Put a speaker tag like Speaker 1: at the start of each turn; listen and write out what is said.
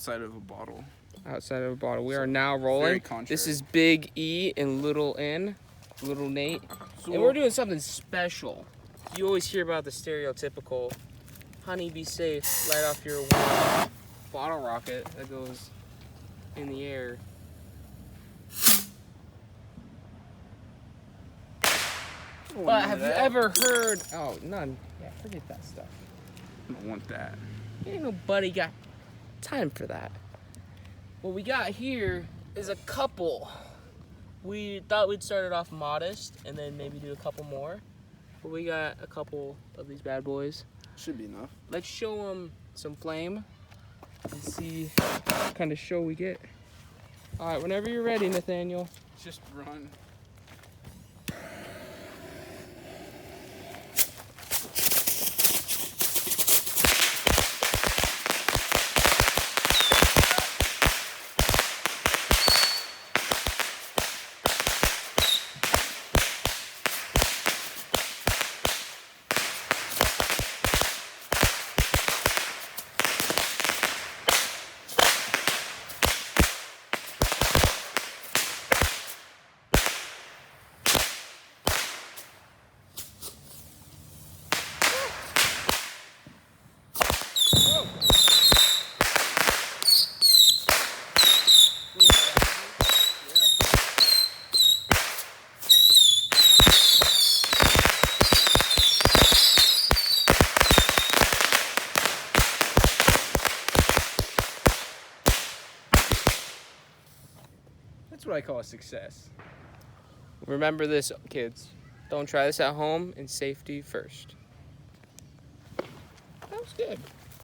Speaker 1: outside of a bottle.
Speaker 2: Outside of a bottle. We are now rolling. This is Big E and Little N, Little Nate.
Speaker 1: So,
Speaker 2: and we're doing something special. You always hear about the stereotypical, honey, be safe, light off your warm bottle rocket that goes in the air. But have you ever heard, oh, none. Yeah, forget that stuff.
Speaker 1: I don't want that.
Speaker 2: Ain't nobody got time for that. What we got here is a couple. We thought we'd start it off modest and then maybe do a couple more. But we got a couple of these bad boys.
Speaker 1: Should be enough.
Speaker 2: Let's show them some flame and see what kind of show we get. All right, whenever you're ready, Nathaniel.
Speaker 1: Just run. That's what I call a success.
Speaker 2: Remember this, kids. Don't try this at home, and safety first. That was good.